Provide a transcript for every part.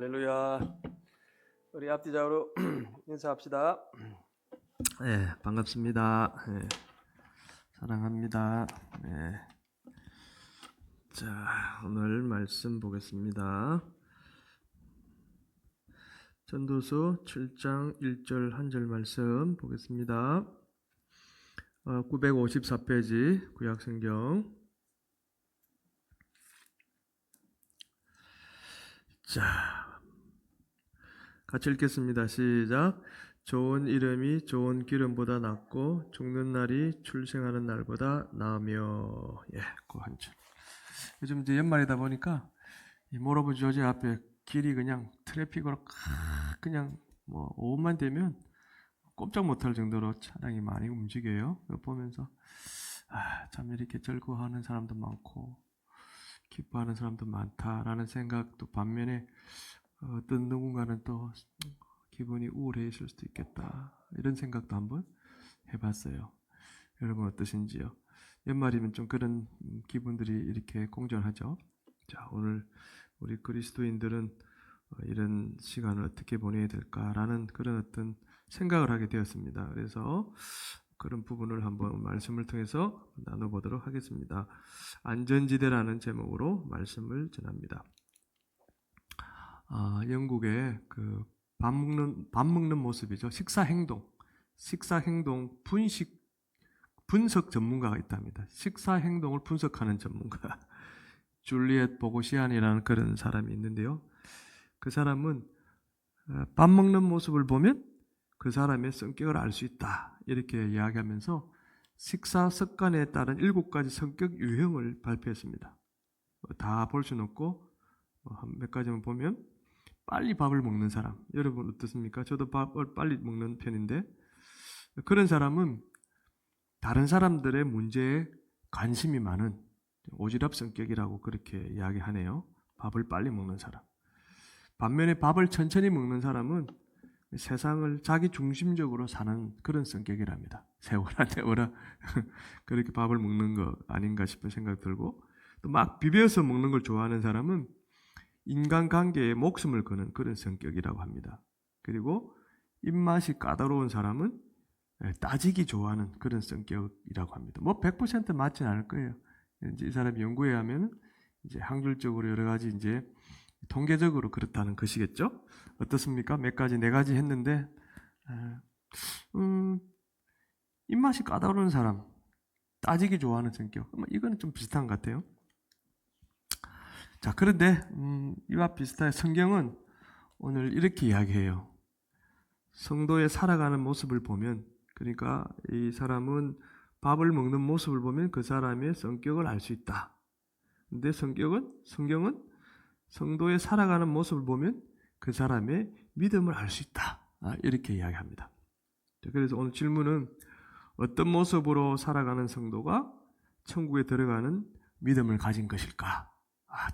할렐루야. 우리 앞뒤자로 인사합시다. 네, 반갑습니다. 네, 사랑합니다. 네. 자, 오늘 말씀 보겠습니다. 전도서 7장 1절 한 절 말씀 보겠습니다. 954페이지 구약성경. 자, 같이 읽겠습니다. 시작. 좋은 이름이 좋은 기름보다 낫고 죽는 날이 출생하는 날보다 나으며. 예, 그 한 줄. 요즘 이제 연말이다 보니까 이 모로브 조지 앞에 길이 그냥 트래픽으로 그냥 뭐 오후만 되면 꼼짝 못할 정도로 차량이 많이 움직여요. 그거 보면서 참 이렇게 즐거워하는 사람도 많고 기뻐하는 사람도 많다라는 생각도 반면에 어떤 누군가는 또 기분이 우울해 있을 수도 있겠다 이런 생각도 한번 해봤어요. 여러분 어떠신지요? 연말이면 좀 그런 기분들이 이렇게 공존하죠. 자, 오늘 우리 그리스도인들은 이런 시간을 어떻게 보내야 될까라는 그런 어떤 생각을 하게 되었습니다. 그래서 그런 부분을 한번 말씀을 통해서 나눠보도록 하겠습니다. 안전지대라는 제목으로 말씀을 전합니다. 영국의 그 밥 먹는 모습이죠. 식사 행동 분석 전문가가 있답니다. 식사 행동을 분석하는 전문가. 줄리엣 보고시안이라는 그런 사람이 있는데요. 그 사람은 밥 먹는 모습을 보면 그 사람의 성격을 알 수 있다. 이렇게 이야기하면서 식사 습관에 따른 7가지 성격 유형을 발표했습니다. 다 볼 수는 없고 몇 가지만 보면 빨리 밥을 먹는 사람. 여러분 어떻습니까? 저도 밥을 빨리 먹는 편인데 그런 사람은 다른 사람들의 문제에 관심이 많은 오지랖 성격이라고 그렇게 이야기하네요. 밥을 빨리 먹는 사람. 반면에 밥을 천천히 먹는 사람은 세상을 자기 중심적으로 사는 그런 성격이랍니다. 세워라 내워라 그렇게 밥을 먹는 거 아닌가 싶은 생각 들고 또 막 비벼서 먹는 걸 좋아하는 사람은 인간관계에 목숨을 거는 그런 성격이라고 합니다. 그리고 입맛이 까다로운 사람은 따지기 좋아하는 그런 성격이라고 합니다. 뭐 100% 맞진 않을 거예요. 이제 이 사람이 연구에 의하면 이제 학률적으로 여러 가지 이제 통계적으로 그렇다는 것이겠죠. 어떻습니까? 몇 가지, 4가지 했는데 입맛이 까다로운 사람, 따지기 좋아하는 성격. 이건 좀 비슷한 것 같아요. 자, 그런데 이와 비슷하게 성경은 오늘 이렇게 이야기해요. 성도의 살아가는 모습을 보면, 그러니까 이 사람은 밥을 먹는 모습을 보면 그 사람의 성격을 알 수 있다. 근데 성경은 성도의 살아가는 모습을 보면 그 사람의 믿음을 알 수 있다. 이렇게 이야기합니다. 그래서 오늘 질문은 어떤 모습으로 살아가는 성도가 천국에 들어가는 믿음을 가진 것일까?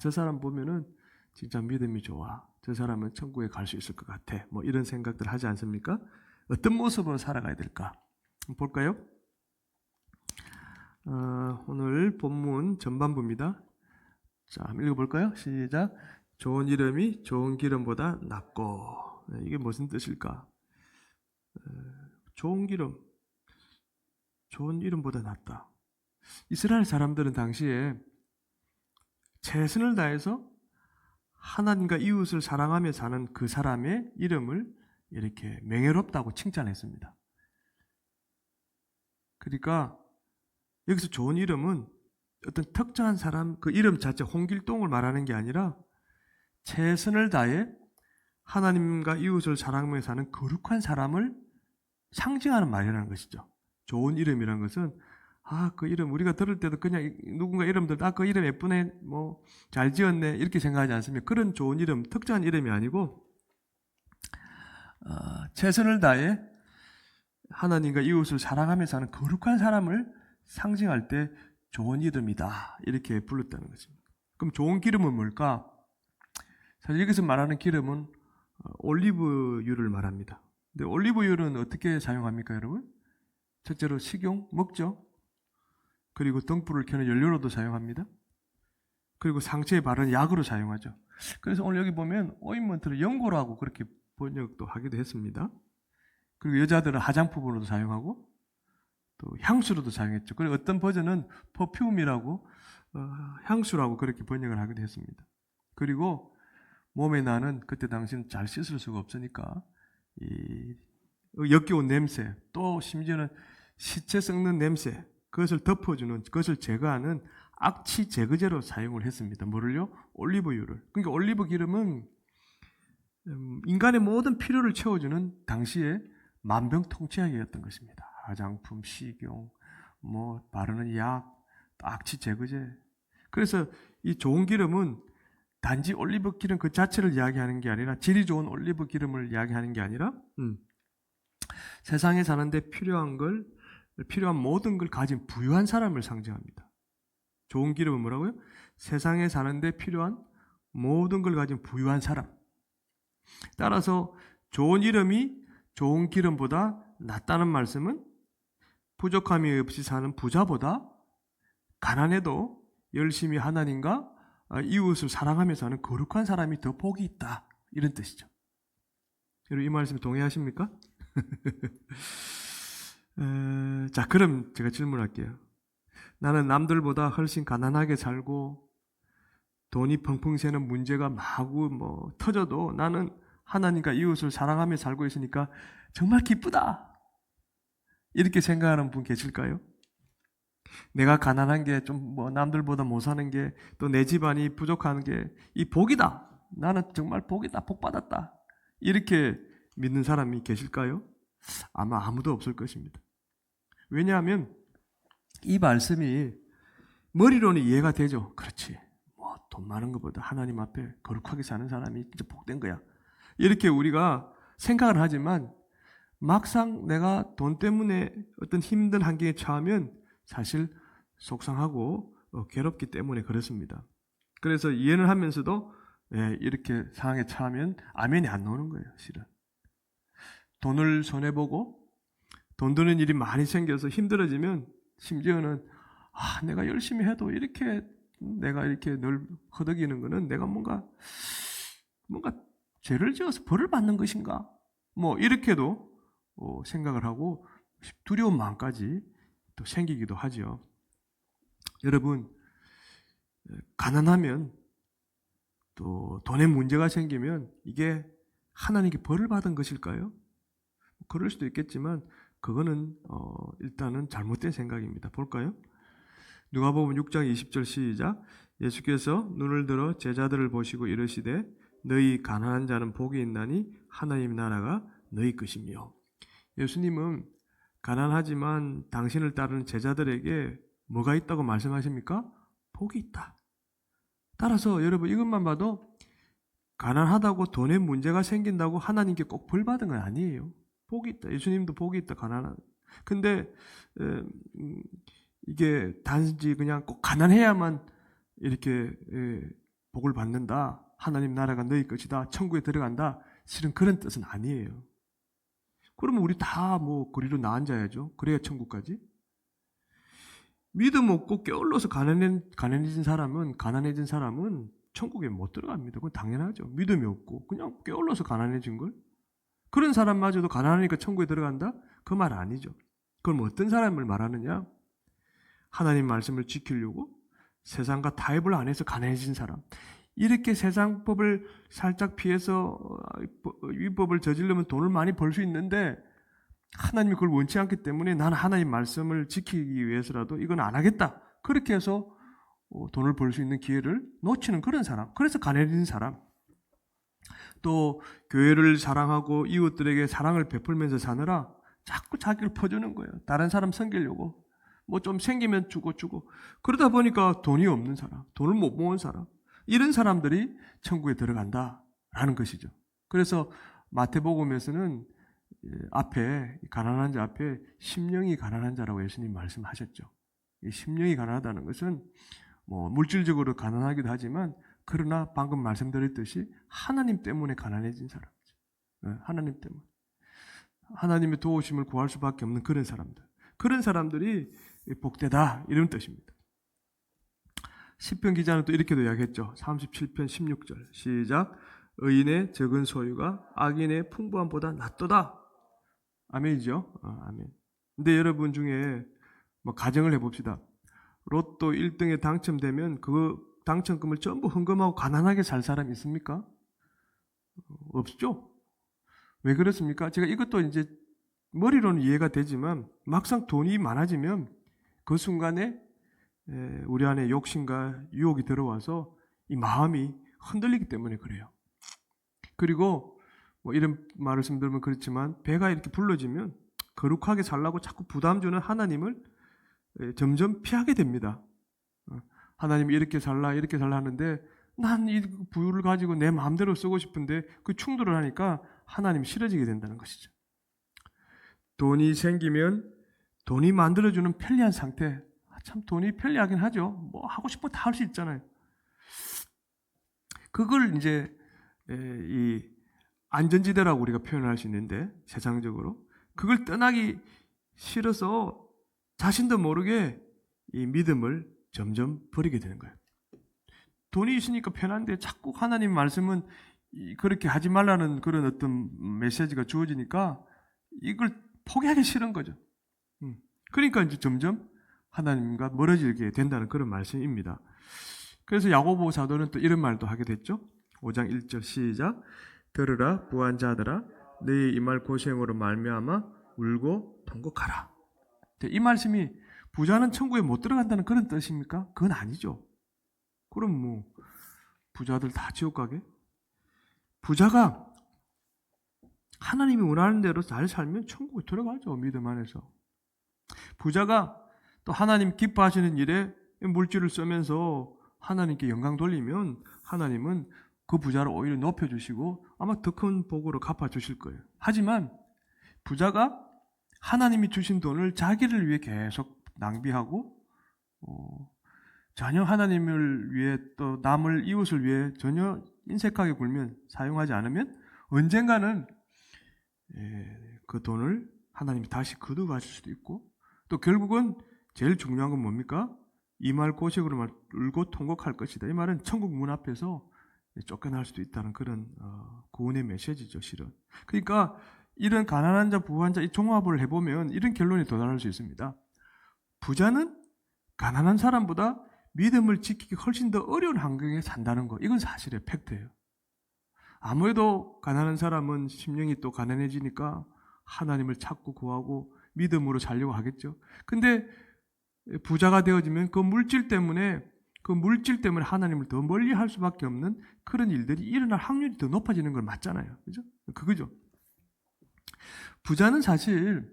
저 사람 보면은 진짜 믿음이 좋아. 저 사람은 천국에 갈 수 있을 것 같아. 뭐 이런 생각들 하지 않습니까? 어떤 모습으로 살아가야 될까? 볼까요? 오늘 본문 전반부입니다. 자, 한번 읽어볼까요? 시작. 좋은 이름이 좋은 기름보다 낫고. 이게 무슨 뜻일까? 좋은 기름, 좋은 이름보다 낫다. 이스라엘 사람들은 당시에 최선을 다해서 하나님과 이웃을 사랑하며 사는 그 사람의 이름을 이렇게 명예롭다고 칭찬했습니다. 그러니까 여기서 좋은 이름은 어떤 특정한 사람 그 이름 자체 홍길동을 말하는 게 아니라 최선을 다해 하나님과 이웃을 사랑하며 사는 거룩한 사람을 상징하는 말이라는 것이죠. 좋은 이름이라는 것은 그 이름 우리가 들을 때도 그냥 누군가 이름들 그 이름 예쁘네 뭐 잘 지었네 이렇게 생각하지 않습니까? 그런 좋은 이름 특정한 이름이 아니고 최선을 다해 하나님과 이웃을 사랑하며 사는 거룩한 사람을 상징할 때 좋은 이름이다 이렇게 불렀다는 것입니다. 그럼 좋은 기름은 뭘까? 사실 여기서 말하는 기름은 올리브유를 말합니다. 근데 올리브유는 어떻게 사용합니까, 여러분? 첫째로 식용, 먹죠. 그리고 등불을 켜는 연료로도 사용합니다. 그리고 상처에 바르는 약으로 사용하죠. 그래서 오늘 여기 보면 오인먼트를 연고라고 그렇게 번역도 하기도 했습니다. 그리고 여자들은 화장품으로도 사용하고 또 향수로도 사용했죠. 그리고 어떤 버전은 퍼퓸이라고 향수라고 그렇게 번역을 하기도 했습니다. 그리고 몸에 나는 그때 당시는 잘 씻을 수가 없으니까 이 역겨운 냄새, 또 심지어는 시체 썩는 냄새, 그것을 덮어주는, 그것을 제거하는 악취 제거제로 사용을 했습니다. 뭐를요? 올리브유를. 그러니까 올리브 기름은 인간의 모든 필요를 채워주는 당시에 만병통치약이었던 것입니다. 화장품, 식용, 뭐 바르는 약, 악취 제거제. 그래서 이 좋은 기름은 단지 올리브 기름 그 자체를 이야기하는 게 아니라 질이 좋은 올리브 기름을 이야기하는 게 아니라 세상에 사는데 필요한 모든 걸 가진 부유한 사람을 상징합니다. 좋은 기름은 뭐라고요? 세상에 사는데 필요한 모든 걸 가진 부유한 사람. 따라서 좋은 이름이 좋은 기름보다 낫다는 말씀은 부족함이 없이 사는 부자보다 가난해도 열심히 하나님과 이웃을 사랑하며 사는 거룩한 사람이 더 복이 있다. 이런 뜻이죠. 여러분 이 말씀에 동의하십니까? 자, 그럼 제가 질문할게요. 나는 남들보다 훨씬 가난하게 살고 돈이 펑펑 새는 문제가 마구 터져도 나는 하나님과 이웃을 사랑하며 살고 있으니까 정말 기쁘다. 이렇게 생각하는 분 계실까요? 내가 가난한 게 좀 남들보다 못 사는 게 또 내 집안이 부족한 게 이 복이다. 나는 정말 복이다. 복 받았다. 이렇게 믿는 사람이 계실까요? 아마 아무도 없을 것입니다. 왜냐하면 이 말씀이 머리로는 이해가 되죠. 그렇지. 돈 많은 것보다 하나님 앞에 거룩하게 사는 사람이 진짜 복된 거야. 이렇게 우리가 생각을 하지만 막상 내가 돈 때문에 어떤 힘든 환경에 처하면 사실 속상하고 괴롭기 때문에 그렇습니다. 그래서 이해는 하면서도 이렇게 상황에 처하면 아멘이 안 나오는 거예요. 실은 돈을 손해보고 돈 드는 일이 많이 생겨서 힘들어지면 심지어는 내가 열심히 해도 내가 이렇게 늘 허덕이는 거는 내가 뭔가 죄를 지어서 벌을 받는 것인가? 이렇게도 생각을 하고 두려운 마음까지 또 생기기도 하죠. 여러분, 가난하면 또 돈에 문제가 생기면 이게 하나님께 벌을 받은 것일까요? 그럴 수도 있겠지만 그거는 일단은 잘못된 생각입니다. 볼까요? 누가복음 6장 20절 시작. 예수께서 눈을 들어 제자들을 보시고 이르시되 너희 가난한 자는 복이 있나니 하나님 나라가 너희 것이며. 예수님은 가난하지만 당신을 따르는 제자들에게 뭐가 있다고 말씀하십니까? 복이 있다. 따라서 여러분 이것만 봐도 가난하다고 돈에 문제가 생긴다고 하나님께 꼭 벌 받은 건 아니에요. 복이 있다. 예수님도 복이 있다. 가난한. 근데 이게 단지 그냥 꼭 가난해야만 이렇게 복을 받는다. 하나님 나라가 너희 것이다. 천국에 들어간다. 실은 그런 뜻은 아니에요. 그러면 우리 다 거리로 나앉아야죠. 그래야 천국까지. 믿음 없고 게을러서 가난해진 사람은 천국에 못 들어갑니다. 그건 당연하죠. 믿음이 없고 그냥 게을러서 가난해진 걸. 그런 사람마저도 가난하니까 천국에 들어간다? 그 말 아니죠. 그럼 어떤 사람을 말하느냐? 하나님 말씀을 지키려고 세상과 타협을 안 해서 가난해진 사람. 이렇게 세상 법을 살짝 피해서 위법을 저지르면 돈을 많이 벌 수 있는데 하나님이 그걸 원치 않기 때문에 나는 하나님 말씀을 지키기 위해서라도 이건 안 하겠다. 그렇게 해서 돈을 벌 수 있는 기회를 놓치는 그런 사람. 그래서 가난해진 사람. 또 교회를 사랑하고 이웃들에게 사랑을 베풀면서 사느라 자꾸 자기를 퍼주는 거예요. 다른 사람 섬기려고. 좀 생기면 주고. 그러다 보니까 돈이 없는 사람, 돈을 못 모은 사람. 이런 사람들이 천국에 들어간다라는 것이죠. 그래서 마태복음에서는 앞에 가난한 자 앞에 심령이 가난한 자라고 예수님 말씀하셨죠. 이 심령이 가난하다는 것은 물질적으로 가난하기도 하지만 그러나 방금 말씀드렸듯이 하나님 때문에 가난해진 사람이죠. 하나님 때문에. 하나님의 도우심을 구할 수밖에 없는 그런 사람들. 그런 사람들이 복되다 이런 뜻입니다. 시편 기자는 또 이렇게도 이야기했죠. 37편 16절 시작. 의인의 적은 소유가 악인의 풍부함보다 낫도다. 아멘이죠. 아멘. 근데 여러분 중에 뭐 가정을 해봅시다. 로또 1등에 당첨되면 그 당첨금을 전부 헌금하고 가난하게 살 사람 있습니까? 없죠. 왜 그렇습니까? 제가 이것도 이제 머리로는 이해가 되지만 막상 돈이 많아지면 그 순간에 우리 안에 욕심과 유혹이 들어와서 이 마음이 흔들리기 때문에 그래요. 그리고 뭐 이런 말씀 들으면 그렇지만 배가 이렇게 불러지면 거룩하게 살라고 자꾸 부담 주는 하나님을 점점 피하게 됩니다. 하나님이 이렇게 살라 하는데 난 이 부유를 가지고 내 마음대로 쓰고 싶은데 그 충돌을 하니까 하나님이 싫어지게 된다는 것이죠. 돈이 생기면 돈이 만들어주는 편리한 상태. 참 돈이 편리하긴 하죠. 뭐 하고 싶은 거 다 할 수 있잖아요. 그걸 이제 이 안전지대라고 우리가 표현할 수 있는데 세상적으로 그걸 떠나기 싫어서 자신도 모르게 이 믿음을 점점 버리게 되는 거예요. 돈이 있으니까 편한데 자꾸 하나님 말씀은 그렇게 하지 말라는 그런 어떤 메시지가 주어지니까 이걸 포기하기 싫은 거죠. 그러니까 이제 점점 하나님과 멀어지게 된다는 그런 말씀입니다. 그래서 야고보 사도는 또 이런 말도 하게 됐죠. 5장 1절 시작. 들으라 부한 자들아 너희 이 말 고생으로 말미암아 울고 통곡하라. 이 말씀이 부자는 천국에 못 들어간다는 그런 뜻입니까? 그건 아니죠. 그럼 뭐 부자들 다 지옥 가게? 부자가 하나님이 원하는 대로 잘 살면 천국에 들어가죠. 믿음 안에서. 부자가 또 하나님 기뻐하시는 일에 물질을 쓰면서 하나님께 영광 돌리면 하나님은 그 부자를 오히려 높여주시고 아마 더 큰 복으로 갚아주실 거예요. 하지만 부자가 하나님이 주신 돈을 자기를 위해 계속 낭비하고 전혀 하나님을 위해 또 남을 이웃을 위해 전혀 인색하게 굴면 사용하지 않으면 언젠가는 그 돈을 하나님이 다시 거두가실 수도 있고 또 결국은 제일 중요한 건 뭡니까? 이 말 고식으로 울고 통곡할 것이다. 이 말은 천국 문 앞에서 쫓겨날 수도 있다는 그런 구원의 메시지죠, 실은. 그러니까 이런 가난한 자, 부한 자 이 종합을 해보면 이런 결론에 도달할 수 있습니다. 부자는 가난한 사람보다 믿음을 지키기 훨씬 더 어려운 환경에 산다는 거. 이건 사실의 팩트예요. 아무래도 가난한 사람은 심령이 또 가난해지니까 하나님을 찾고 구하고 믿음으로 살려고 하겠죠. 근데 부자가 되어지면 그 물질 때문에 하나님을 더 멀리 할 수밖에 없는 그런 일들이 일어날 확률이 더 높아지는 건 맞잖아요. 그죠? 그거죠. 부자는 사실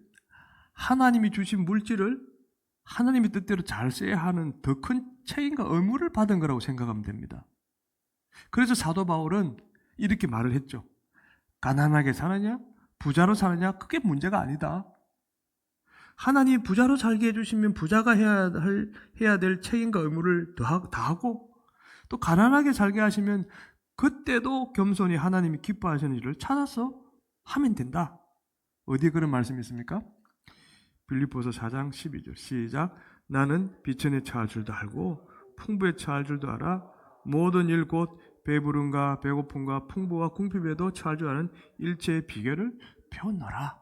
하나님이 주신 물질을 하나님의 뜻대로 잘 써야 하는 더 큰 책임과 의무를 받은 거라고 생각하면 됩니다. 그래서 사도 바울은 이렇게 말을 했죠. 가난하게 사느냐, 부자로 사느냐, 그게 문제가 아니다. 하나님이 부자로 살게 해주시면 부자가 해야 될 책임과 의무를 다하고 또 가난하게 살게 하시면 그때도 겸손히 하나님이 기뻐하시는 일을 찾아서 하면 된다. 어디에 그런 말씀이 있습니까? 빌립보서 4장 12절 시작. 나는 비천에 처할 줄도 알고 풍부에 처할 줄도 알아. 모든 일 곧 배부름과 배고픔과 풍부와 궁핍에도 처할 줄 아는 일체의 비결을 배웠노라.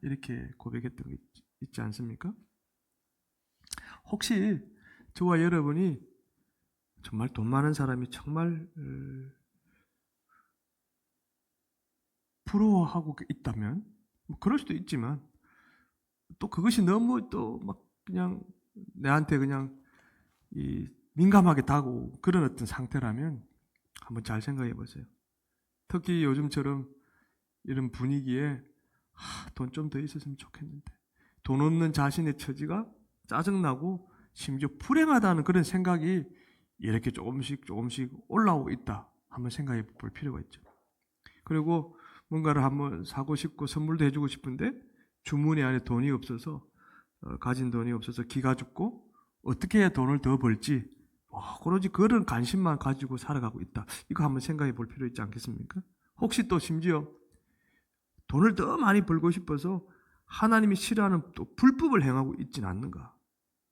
이렇게 고백했던 게 있지 않습니까? 혹시 저와 여러분이 정말 돈 많은 사람이 정말 부러워하고 있다면 뭐 그럴 수도 있지만 또 그것이 너무 또 막 그냥 내한테 그냥 민감하게 다가오고 그런 어떤 상태라면 한번 잘 생각해 보세요. 특히 요즘처럼 이런 분위기에 돈 좀 더 있었으면 좋겠는데 돈 없는 자신의 처지가 짜증나고 심지어 불행하다는 그런 생각이 이렇게 조금씩 올라오고 있다. 한번 생각해 볼 필요가 있죠. 그리고 뭔가를 한번 사고 싶고 선물도 해주고 싶은데 주머니 안에 돈이 없어서 가진 돈이 없어서 기가 죽고 어떻게 해야 돈을 더 벌지 그러지 그런 관심만 가지고 살아가고 있다. 이거 한번 생각해 볼 필요 있지 않겠습니까? 혹시 또 심지어 돈을 더 많이 벌고 싶어서 하나님이 싫어하는 또 불법을 행하고 있지는 않는가?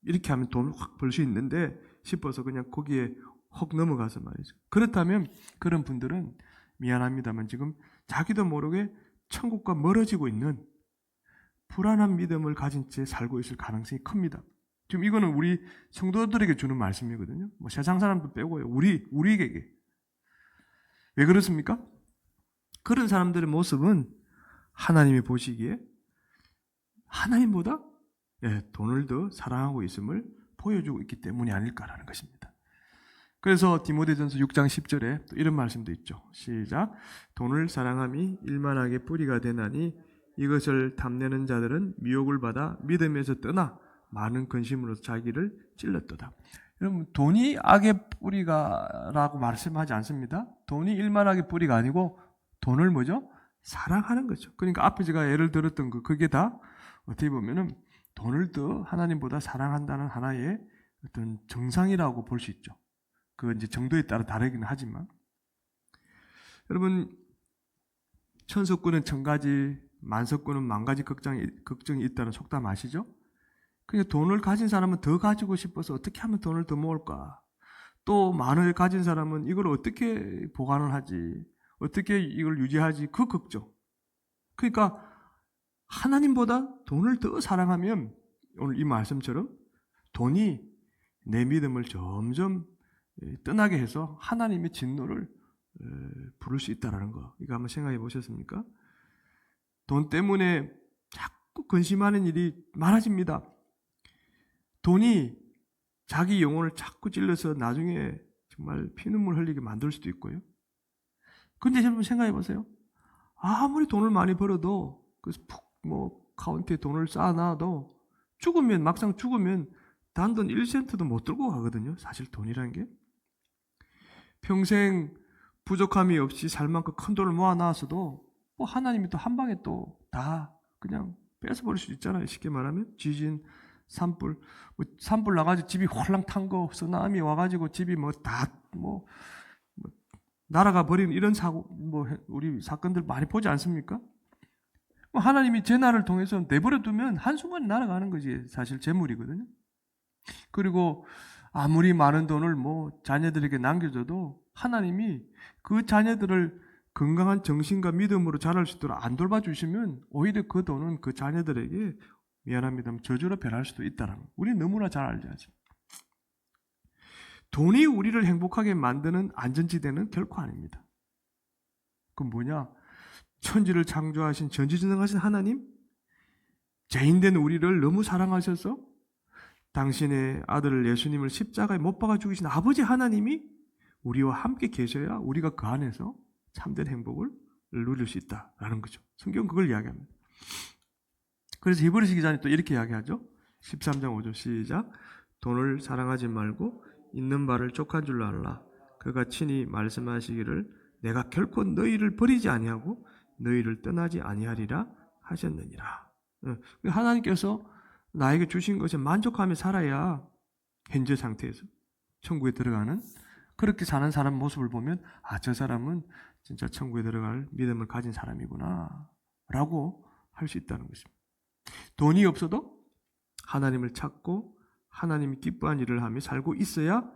이렇게 하면 돈을 확 벌 수 있는데 싶어서 그냥 거기에 혹 넘어가서 말이죠. 그렇다면 그런 분들은 미안합니다만 지금 자기도 모르게 천국과 멀어지고 있는 불안한 믿음을 가진 채 살고 있을 가능성이 큽니다. 지금 이거는 우리 성도들에게 주는 말씀이거든요. 뭐 세상 사람도 빼고요. 우리에게. 왜 그렇습니까? 그런 사람들의 모습은 하나님이 보시기에 하나님보다 돈을 더 사랑하고 있음을 보여주고 있기 때문이 아닐까라는 것입니다. 그래서 디모데전서 6장 10절에 또 이런 말씀도 있죠. 시작. 돈을 사랑함이 일만하게 뿌리가 되나니 이것을 탐내는 자들은 미혹을 받아 믿음에서 떠나 많은 근심으로 자기를 찔렀도다. 여러분, 돈이 악의 뿌리가라고 말씀하지 않습니다. 돈이 일만하게 뿌리가 아니고 돈을 뭐죠? 사랑하는 거죠. 그러니까 앞에 제가 예를 들었던 그게 다 어떻게 보면은 돈을 더 하나님보다 사랑한다는 하나의 어떤 정상이라고 볼 수 있죠. 그 이제 정도에 따라 다르긴 하지만, 여러분, 천석구는 천가지, 만석구는 만가지 걱정이 있다는 속담 아시죠? 그러니까 돈을 가진 사람은 더 가지고 싶어서 어떻게 하면 돈을 더 모을까? 또 만원을 가진 사람은 이걸 어떻게 보관을 하지? 어떻게 이걸 유지하지? 그 걱정. 그러니까 하나님보다 돈을 더 사랑하면 오늘 이 말씀처럼 돈이 내 믿음을 점점 떠나게 해서 하나님의 진노를 부를 수 있다는 거. 이거 한번 생각해 보셨습니까? 돈 때문에 자꾸 근심하는 일이 많아집니다. 돈이 자기 영혼을 자꾸 찔러서 나중에 정말 피눈물 흘리게 만들 수도 있고요. 근데 여러분 생각해 보세요. 아무리 돈을 많이 벌어도 카운트에 돈을 쌓아놔도 막상 죽으면 단돈 1센트도 못 들고 가거든요. 사실 돈이라는 게. 평생 부족함이 없이 살 만큼 큰 돈을 모아놨어도 하나님이 또 한 방에 또 다 그냥 뺏어버릴 수 있잖아요. 쉽게 말하면 지진, 산불 나가지고 집이 홀랑 탄 거, 쓰나미 와가지고 집이 날아가 버리는 이런 사고, 우리 사건들 많이 보지 않습니까? 하나님이 재난을 통해서 내버려 두면 한순간에 날아가는 거지. 사실 재물이거든요. 그리고 아무리 많은 돈을 자녀들에게 남겨줘도 하나님이 그 자녀들을 건강한 정신과 믿음으로 자랄 수 있도록 안 돌봐주시면 오히려 그 돈은 그 자녀들에게 미안합니다. 저주로 변할 수도 있다는 거. 우리는 너무나 잘 알지 않습니까? 돈이 우리를 행복하게 만드는 안전지대는 결코 아닙니다. 그건 뭐냐? 천지를 창조하신 전지전능하신 하나님, 죄인된 우리를 너무 사랑하셔서 당신의 아들 예수님을 십자가에 못 박아 죽이신 아버지 하나님이 우리와 함께 계셔야 우리가 그 안에서 참된 행복을 누릴 수 있다라는 거죠. 성경은 그걸 이야기합니다. 그래서 히브리서 기자는 또 이렇게 이야기하죠. 13장 5절 시작. 돈을 사랑하지 말고 있는 바를 족한 줄로 알라. 그가 친히 말씀하시기를 내가 결코 너희를 버리지 아니하고 너희를 떠나지 아니하리라 하셨느니라. 하나님께서 나에게 주신 것에 만족하며 살아야 현재 상태에서 천국에 들어가는, 그렇게 사는 사람 모습을 보면 저 사람은 진짜 천국에 들어갈 믿음을 가진 사람이구나 라고 할 수 있다는 것입니다. 돈이 없어도 하나님을 찾고 하나님이 기뻐한 일을 하며 살고 있어야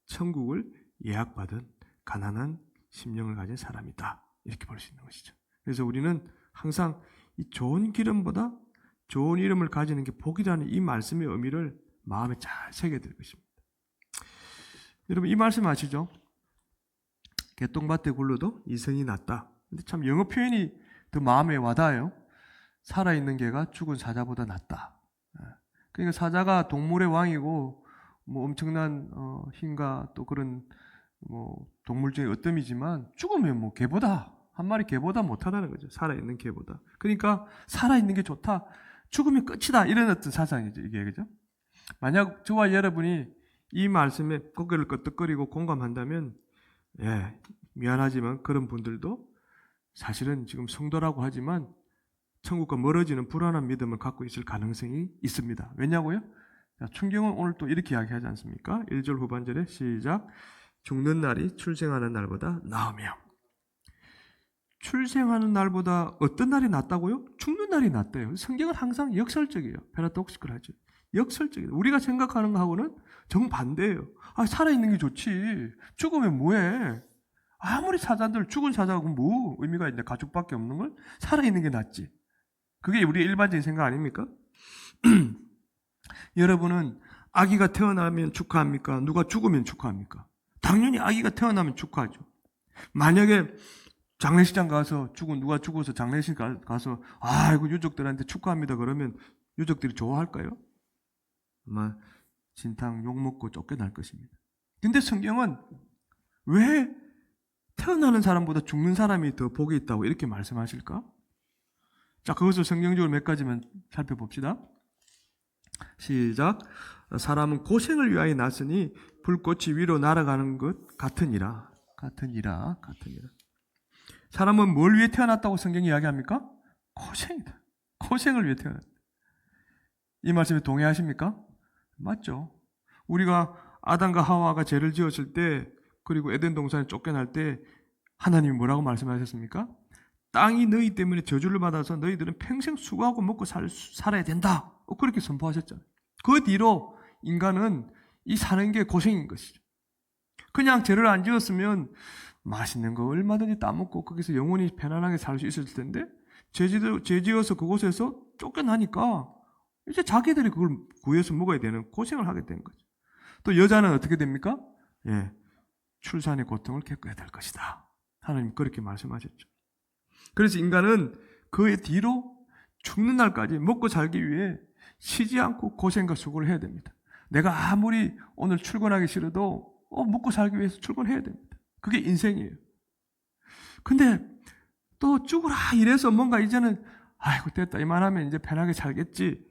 천국을 예약받은 가난한 심령을 가진 사람이다, 이렇게 볼 수 있는 것이죠. 그래서 우리는 항상 이 좋은 기름보다 좋은 이름을 가지는 게 복이라는 이 말씀의 의미를 마음에 잘 새겨둘 것입니다. 여러분, 이 말씀 아시죠? 개똥밭에 굴러도 이성이 낫다. 근데 참 영어 표현이 더 마음에 와닿아요. 살아있는 개가 죽은 사자보다 낫다. 그러니까 사자가 동물의 왕이고 엄청난 힘과 또 그런 동물 중에 어뜸이지만 죽으면 개보다, 한 마리 개보다 못하다는 거죠. 살아있는 개보다. 그러니까 살아있는 게 좋다. 죽으면 끝이다. 이런 어떤 사상이죠. 이게, 그죠? 만약 저와 여러분이 이 말씀에 고개를 끄덕거리고 공감한다면, 미안하지만 그런 분들도 사실은 지금 성도라고 하지만 천국과 멀어지는 불안한 믿음을 갖고 있을 가능성이 있습니다. 왜냐고요? 충경은 오늘 또 이렇게 이야기하지 않습니까? 1절 후반절에 시작. 죽는 날이 출생하는 날보다 나으며. 출생하는 날보다 어떤 날이 낫다고요? 죽는 날이 낫대요. 성경은 항상 역설적이에요. 패러독시컬하죠. 역설적이다. 우리가 생각하는 거하고는 정반대예요. 살아있는 게 좋지. 죽으면 뭐해? 아무리 사자들 죽은 사자하고 뭐 의미가 있냐? 가죽밖에 없는 걸 살아있는 게 낫지. 그게 우리의 일반적인 생각 아닙니까? 여러분은 아기가 태어나면 축하합니까? 누가 죽으면 축하합니까? 당연히 아기가 태어나면 축하하죠. 만약에 장례식장 가서 누가 죽어서 장례식 가서 아이고 유족들한테 축하합니다 그러면 유족들이 좋아할까요? 아마 진탕 욕먹고 쫓겨날 것입니다. 근데 성경은 왜 태어나는 사람보다 죽는 사람이 더 복이 있다고 이렇게 말씀하실까? 자, 그것을 성경적으로 몇 가지만 살펴봅시다. 시작. 사람은 고생을 위하여 났으니 불꽃이 위로 날아가는 것 같으니라. 같으니라. 사람은 뭘 위해 태어났다고 성경이 이야기합니까? 고생이다. 고생을 위해 태어났다. 이 말씀에 동의하십니까? 맞죠. 우리가 아담과 하와가 죄를 지었을 때 그리고 에덴 동산에 쫓겨날 때 하나님이 뭐라고 말씀하셨습니까? 땅이 너희 때문에 저주를 받아서 너희들은 평생 수고하고 먹고 살아야 된다. 그렇게 선포하셨잖아요. 그 뒤로 인간은 이 사는 게 고생인 것이죠. 그냥 죄를 안 지었으면 맛있는 거 얼마든지 따먹고 거기서 영원히 편안하게 살 수 있었을 텐데 죄 지어서 그곳에서 쫓겨나니까 이제 자기들이 그걸 구해서 먹어야 되는 고생을 하게 된 거죠. 또 여자는 어떻게 됩니까? 출산의 고통을 겪어야 될 것이다. 하나님 그렇게 말씀하셨죠. 그래서 인간은 그 뒤로 죽는 날까지 먹고 살기 위해 쉬지 않고 고생과 수고를 해야 됩니다. 내가 아무리 오늘 출근하기 싫어도 먹고 살기 위해서 출근해야 됩니다. 그게 인생이에요. 근데 또 죽으라 이래서 뭔가 이제는 아이고 됐다 이만하면 이제 편하게 살겠지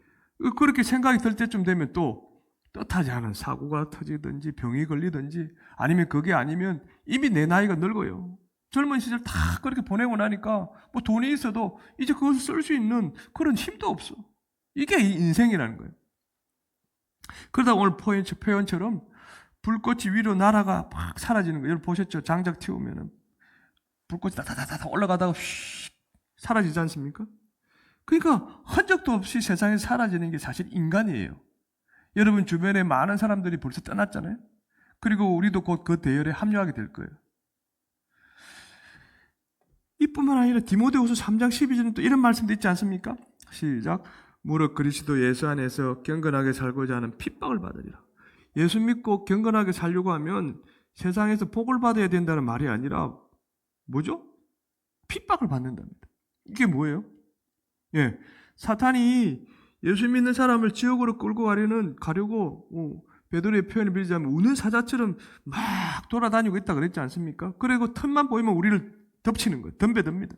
그렇게 생각이 들 때쯤 되면 또 뜻하지 않은 사고가 터지든지 병이 걸리든지 아니면 그게 아니면 이미 내 나이가 늙어요. 젊은 시절 다 그렇게 보내고 나니까 뭐 돈이 있어도 이제 그것을 쓸 수 있는 그런 힘도 없어. 이게 인생이라는 거예요. 그러다 오늘 표현처럼 불꽃이 위로 날아가 막 사라지는 거예요. 여러분 보셨죠? 장작 튀우면은 불꽃이 다다다다 올라가다가 휙 사라지지 않습니까? 그러니까 흔적도 없이 세상에 사라지는 게 사실 인간이에요. 여러분 주변에 많은 사람들이 벌써 떠났잖아요. 그리고 우리도 곧 그 대열에 합류하게 될 거예요. 이뿐만 아니라 디모데후서 3장 12절은 또 이런 말씀도 있지 않습니까? 시작. 무릇 그리스도 예수 안에서 경건하게 살고자 하는 핍박을 받으리라. 예수 믿고 경건하게 살려고 하면 세상에서 복을 받아야 된다는 말이 아니라 뭐죠? 핍박을 받는답니다. 이게 뭐예요? 사탄이 예수 믿는 사람을 지옥으로 끌고 가려고 베드로의 표현을 빌리자면 우는 사자처럼 막 돌아다니고 있다 그랬지 않습니까? 그리고 틈만 보이면 우리를 덮치는 거예요. 덤벼듭니다.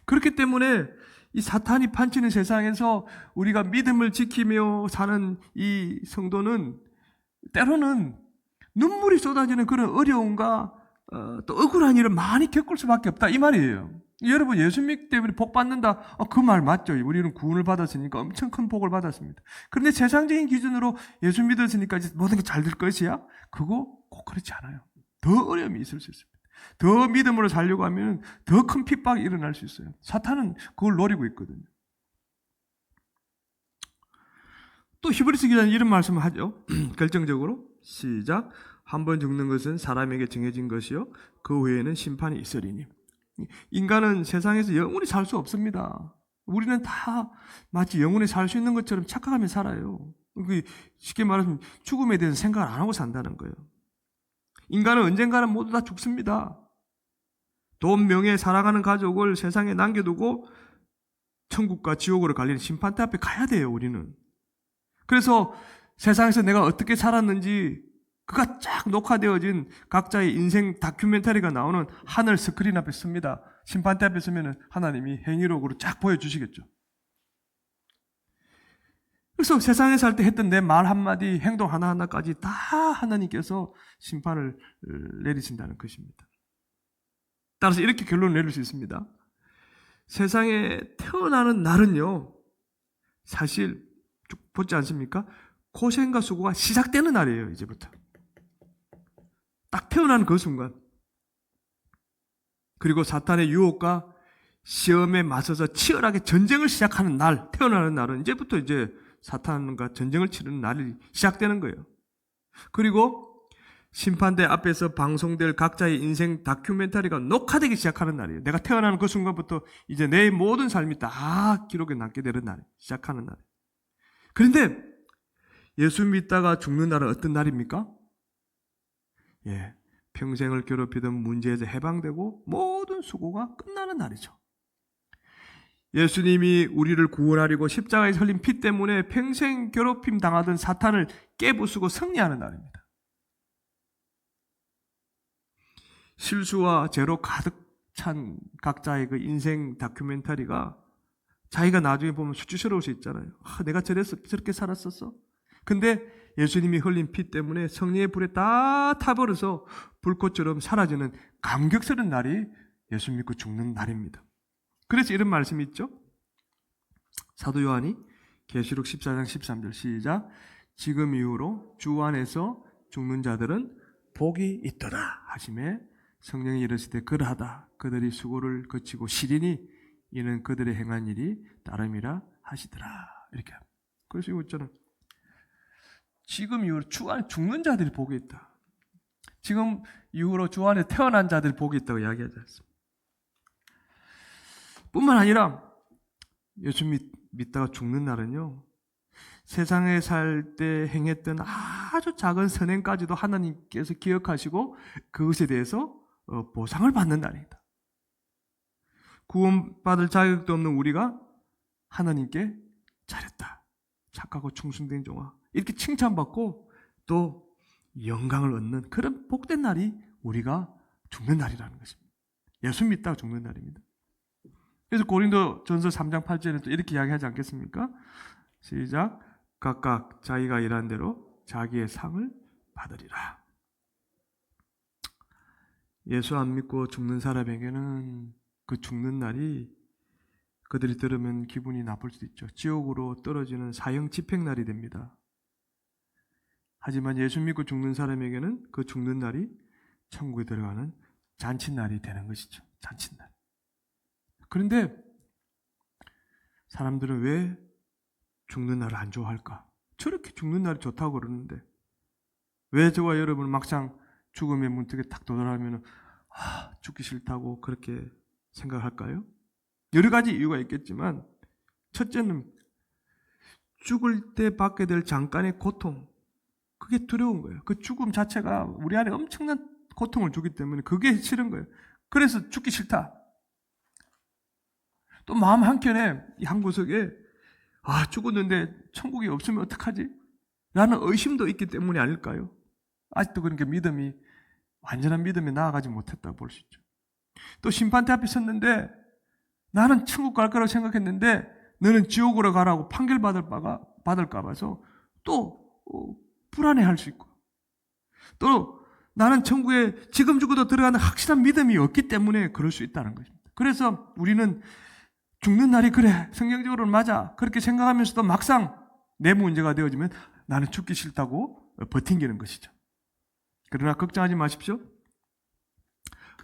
그렇기 때문에 이 사탄이 판치는 세상에서 우리가 믿음을 지키며 사는 이 성도는 때로는 눈물이 쏟아지는 그런 어려움과 또 억울한 일을 많이 겪을 수밖에 없다 이 말이에요. 여러분 예수 믿기 때문에 복 받는다 그 말 맞죠. 우리는 구원을 받았으니까 엄청 큰 복을 받았습니다. 그런데 세상적인 기준으로 예수 믿었으니까 이제 모든 게 잘 될 것이야? 그거 꼭 그렇지 않아요. 더 어려움이 있을 수 있습니다. 더 믿음으로 살려고 하면 더 큰 핍박이 일어날 수 있어요. 사탄은 그걸 노리고 있거든요. 또 히브리서 기자는 이런 말씀을 하죠. 결정적으로 시작. 한 번 죽는 것은 사람에게 정해진 것이요 그 후에는 심판이 있으리니. 인간은 세상에서 영원히 살 수 없습니다. 우리는 다 마치 영원히 살 수 있는 것처럼 착각하며 살아요. 쉽게 말하면 죽음에 대해서 생각을 안 하고 산다는 거예요. 인간은 언젠가는 모두 다 죽습니다. 돈, 명예, 사랑하는 가족을 세상에 남겨두고 천국과 지옥으로 갈리는 심판대 앞에 가야 돼요, 우리는. 그래서 세상에서 내가 어떻게 살았는지 그가 쫙 녹화되어진 각자의 인생 다큐멘터리가 나오는 하늘 스크린 앞에 씁니다. 심판대 앞에 서면 하나님이 행위록으로 쫙 보여주시겠죠. 그래서 세상에 살 때 했던 내 말 한마디, 행동 하나하나까지 다 하나님께서 심판을 내리신다는 것입니다. 따라서 이렇게 결론을 내릴 수 있습니다. 세상에 태어나는 날은요, 사실 쭉 보지 않습니까? 고생과 수고가 시작되는 날이에요, 이제부터. 딱 태어나는 그 순간. 그리고 사탄의 유혹과 시험에 맞서서 치열하게 전쟁을 시작하는 날, 태어나는 날은 이제부터 이제 사탄과 전쟁을 치르는 날이 시작되는 거예요. 그리고 심판대 앞에서 방송될 각자의 인생 다큐멘터리가 녹화되기 시작하는 날이에요. 내가 태어나는 그 순간부터 이제 내 모든 삶이 다 기록에 남게 되는 날, 시작하는 날. 그런데 예수 믿다가 죽는 날은 어떤 날입니까? 예, 평생을 괴롭히던 문제에서 해방되고 모든 수고가 끝나는 날이죠. 예수님이 우리를 구원하려고 십자가에 흘린 피 때문에 평생 괴롭힘 당하던 사탄을 깨부수고 승리하는 날입니다. 실수와 죄로 가득 찬 각자의 그 인생 다큐멘터리가 자기가 나중에 보면 수치스러울 수 있잖아요. 내가 저렇게 살았었어? 근데 예수님이 흘린 피 때문에 성령의 불에 다 타버려서 불꽃처럼 사라지는 감격스러운 날이 예수 믿고 죽는 날입니다. 그래서 이런 말씀이 있죠. 사도 요한이 계시록 14장 13절 시작. 지금 이후로 주 안에서 죽는 자들은 복이 있더라 하시매 성령이 이르시되 그러하다. 그들이 수고를 거치고 시리니 이는 그들의 행한 일이 따름이라 하시더라. 이렇게 합니다. 그래서 이거 있잖아요. 지금 이후로 주 안에 죽는 자들이 복이 있다. 지금 이후로 주 안에 태어난 자들이 복이 있다고 이야기하지 않습니다. 뿐만 아니라 예수 믿다가 죽는 날은요. 세상에 살 때 행했던 아주 작은 선행까지도 하나님께서 기억하시고 그것에 대해서 보상을 받는 날입니다. 구원받을 자격도 없는 우리가 하나님께 잘했다. 착하고 충성된 종아. 이렇게 칭찬받고 또 영광을 얻는 그런 복된 날이 우리가 죽는 날이라는 것입니다. 예수 믿다가 죽는 날입니다. 그래서 고린도전서 3장 8절에 또 이렇게 이야기하지 않겠습니까? 시작. 각각 자기가 일한 대로 자기의 상을 받으리라. 예수 안 믿고 죽는 사람에게는 그 죽는 날이 그들이 들으면 기분이 나쁠 수도 있죠. 지옥으로 떨어지는 사형 집행날이 됩니다. 하지만 예수 믿고 죽는 사람에게는 그 죽는 날이 천국에 들어가는 잔칫날이 되는 것이죠. 잔칫날. 그런데 사람들은 왜 죽는 날을 안 좋아할까? 저렇게 죽는 날이 좋다고 그러는데 왜 저와 여러분 막상 죽음의 문턱에 딱 도달하면 죽기 싫다고 그렇게 생각할까요? 여러 가지 이유가 있겠지만 첫째는 죽을 때 받게 될 잠깐의 고통, 그게 두려운 거예요. 그 죽음 자체가 우리 안에 엄청난 고통을 주기 때문에 그게 싫은 거예요. 그래서 죽기 싫다. 또 마음 한켠에 한 구석에 죽었는데 천국이 없으면 어떡하지? 라는 의심도 있기 때문이 아닐까요? 아직도 그러니까 믿음이 완전한 믿음에 나아가지 못했다고 볼 수 있죠. 또 심판대 앞에 섰는데 나는 천국 갈 거라고 생각했는데 너는 지옥으로 가라고 판결받을까 봐서 또 불안해할 수 있고 또 나는 천국에 지금 죽어도 들어가는 확실한 믿음이 없기 때문에 그럴 수 있다는 것입니다. 그래서 우리는 죽는 날이 그래 성경적으로는 맞아 그렇게 생각하면서도 막상 내 문제가 되어지면 나는 죽기 싫다고 버팅기는 것이죠. 그러나 걱정하지 마십시오.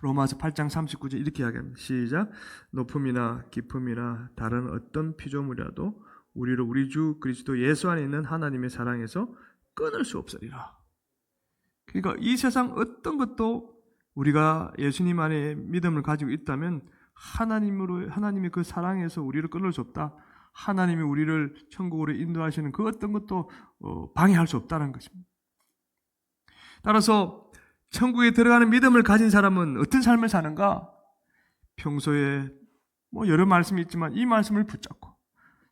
로마서 8장 39절 이렇게 이야기합니다. 시작. 높음이나 깊음이나 다른 어떤 피조물이라도 우리를 우리 주 그리스도 예수 안에 있는 하나님의 사랑에서 끊을 수 없으리라. 그러니까 이 세상 어떤 것도 우리가 예수님 안에 믿음을 가지고 있다면 하나님의 그 사랑에서 우리를 끊을 수 없다. 하나님이 우리를 천국으로 인도하시는 그 어떤 것도 방해할 수 없다는 것입니다. 따라서 천국에 들어가는 믿음을 가진 사람은 어떤 삶을 사는가? 평소에 여러 말씀이 있지만 이 말씀을 붙잡고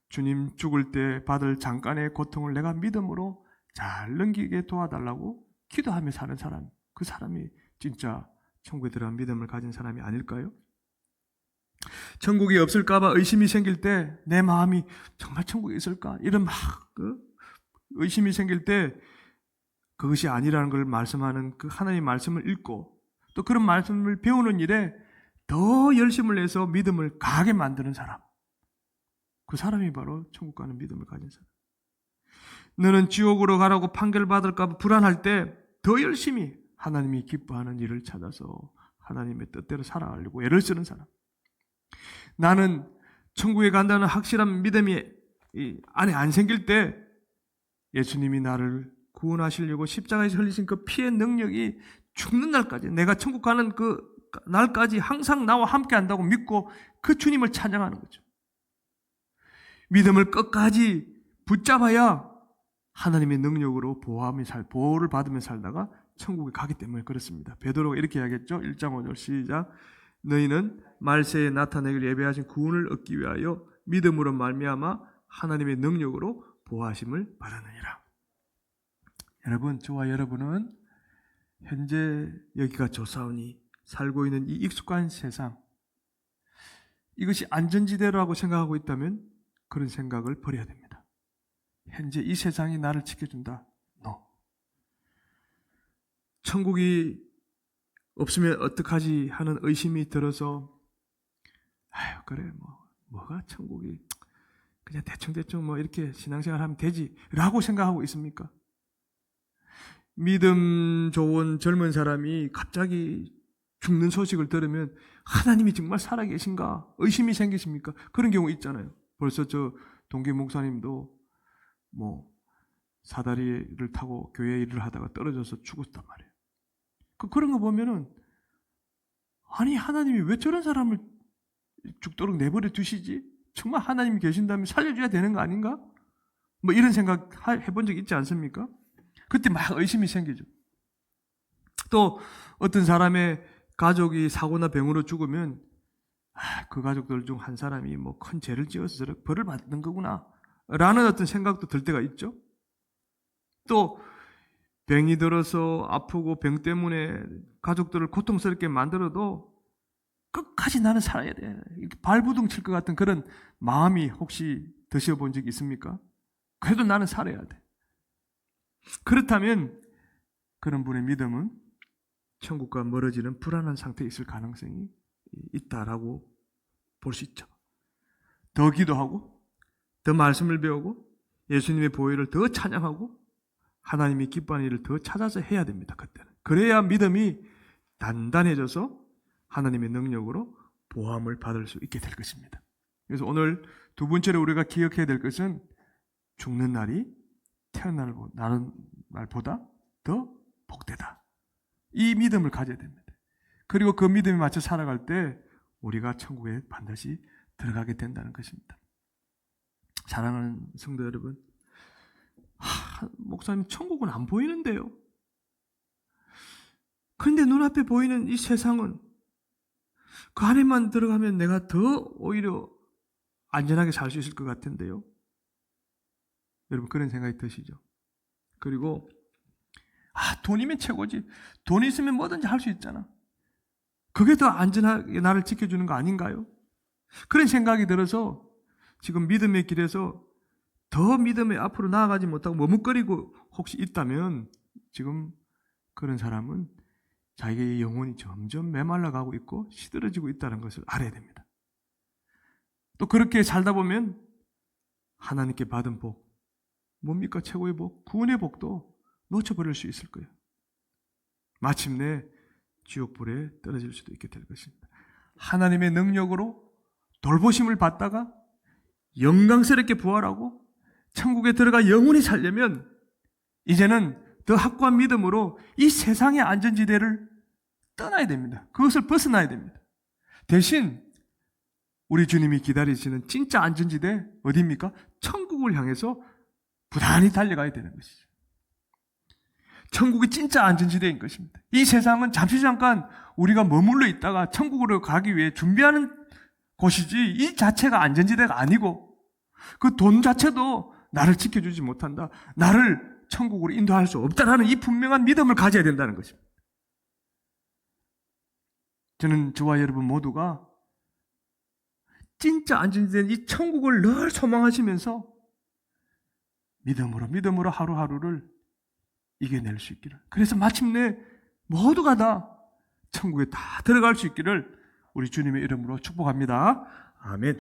주님 죽을 때 받을 잠깐의 고통을 내가 믿음으로 잘 넘기게 도와달라고 기도하며 사는 사람, 그 사람이 진짜 천국에 들어간 믿음을 가진 사람이 아닐까요? 천국이 없을까봐 의심이 생길 때 내 마음이 정말 천국에 있을까? 이런 의심이 생길 때 그것이 아니라는 걸 말씀하는 그 하나님의 말씀을 읽고 또 그런 말씀을 배우는 일에 더 열심을 내서 믿음을 강하게 만드는 사람, 그 사람이 바로 천국 가는 믿음을 가진 사람. 너는 지옥으로 가라고 판결받을까 봐 불안할 때 더 열심히 하나님이 기뻐하는 일을 찾아서 하나님의 뜻대로 살아가려고 애를 쓰는 사람. 나는 천국에 간다는 확실한 믿음이 이 안에 안 생길 때 예수님이 나를 구원하시려고 십자가에서 흘리신 그 피의 능력이 죽는 날까지, 내가 천국 가는 그 날까지 항상 나와 함께 한다고 믿고 그 주님을 찬양하는 거죠. 믿음을 끝까지 붙잡아야 하나님의 능력으로 보호를 받으며 살다가 천국에 가기 때문에 그렇습니다. 베드로가 이렇게 이야기했죠. 1장 5절 시작. 너희는 말세에 나타내길 예배하신 구원을 얻기 위하여 믿음으로 말미암아 하나님의 능력으로 보호하심을 받았느니라. 여러분, 저와 여러분은 현재 여기가 조사오니 살고 있는 이 익숙한 세상, 이것이 안전지대라고 생각하고 있다면 그런 생각을 버려야 됩니다. 현재 이 세상이 나를 지켜준다. No. 천국이 없으면 어떡하지 하는 의심이 들어서 아유 그래 뭐가 천국이 그냥 대충 뭐 이렇게 신앙생활 하면 되지 라고 생각하고 있습니까? 믿음 좋은 젊은 사람이 갑자기 죽는 소식을 들으면 하나님이 정말 살아계신가 의심이 생기십니까? 그런 경우 있잖아요. 벌써 저 동기 목사님도 뭐 사다리를 타고 교회 일을 하다가 떨어져서 죽었단 말이에요. 그런 거 보면은 아니 하나님이 왜 저런 사람을 죽도록 내버려 두시지? 정말 하나님이 계신다면 살려줘야 되는 거 아닌가? 뭐 이런 생각 해본 적 있지 않습니까? 그때 막 의심이 생기죠. 또 어떤 사람의 가족이 사고나 병으로 죽으면 그 가족들 중 한 사람이 뭐 큰 죄를 지어서 저렇게 벌을 받는 거구나 라는 어떤 생각도 들 때가 있죠. 또 병이 들어서 아프고 병 때문에 가족들을 고통스럽게 만들어도 끝까지 나는 살아야 돼. 발부둥 칠 것 같은 그런 마음이 혹시 드셔본 적 있습니까? 그래도 나는 살아야 돼. 그렇다면 그런 분의 믿음은 천국과 멀어지는 불안한 상태에 있을 가능성이 있다라고 볼 수 있죠. 더 기도하고 더 말씀을 배우고 예수님의 보혈을 더 찬양하고 하나님이 기뻐하는 일을 더 찾아서 해야 됩니다. 그때는. 그래야 믿음이 단단해져서 하나님의 능력으로 보함을 받을 수 있게 될 것입니다. 그래서 오늘 두 번째로 우리가 기억해야 될 것은 죽는 날이 태어나는 날보다 더 복되다. 이 믿음을 가져야 됩니다. 그리고 그 믿음에 맞춰 살아갈 때 우리가 천국에 반드시 들어가게 된다는 것입니다. 사랑하는 성도 여러분, 목사님 천국은 안 보이는데요. 그런데 눈앞에 보이는 이 세상은 그 안에만 들어가면 내가 더 오히려 안전하게 살 수 있을 것 같은데요. 여러분 그런 생각이 드시죠? 그리고 돈이면 최고지. 돈 있으면 뭐든지 할 수 있잖아. 그게 더 안전하게 나를 지켜주는 거 아닌가요? 그런 생각이 들어서 지금 믿음의 길에서 더 믿음에 앞으로 나아가지 못하고 머뭇거리고 혹시 있다면 지금 그런 사람은 자기의 영혼이 점점 메말라가고 있고 시들어지고 있다는 것을 알아야 됩니다. 또 그렇게 살다 보면 하나님께 받은 복, 뭡니까? 최고의 복, 구원의 복도 놓쳐버릴 수 있을 거예요. 마침내 지옥불에 떨어질 수도 있게 될 것입니다. 하나님의 능력으로 돌보심을 받다가 영광스럽게 부활하고 천국에 들어가 영원히 살려면 이제는 더 확고한 믿음으로 이 세상의 안전지대를 떠나야 됩니다. 그것을 벗어나야 됩니다. 대신 우리 주님이 기다리시는 진짜 안전지대 어디입니까? 천국을 향해서 부단히 달려가야 되는 것이죠. 천국이 진짜 안전지대인 것입니다. 이 세상은 잠깐 우리가 머물러 있다가 천국으로 가기 위해 준비하는 곳이지 이 자체가 안전지대가 아니고 그 돈 자체도 나를 지켜주지 못한다. 나를 천국으로 인도할 수 없다라는 이 분명한 믿음을 가져야 된다는 것입니다. 저는 저와 여러분 모두가 진짜 안전지대인 이 천국을 늘 소망하시면서 믿음으로 하루하루를 이겨낼 수 있기를. 그래서 마침내 모두가 다 천국에 다 들어갈 수 있기를 우리 주님의 이름으로 축복합니다. 아멘.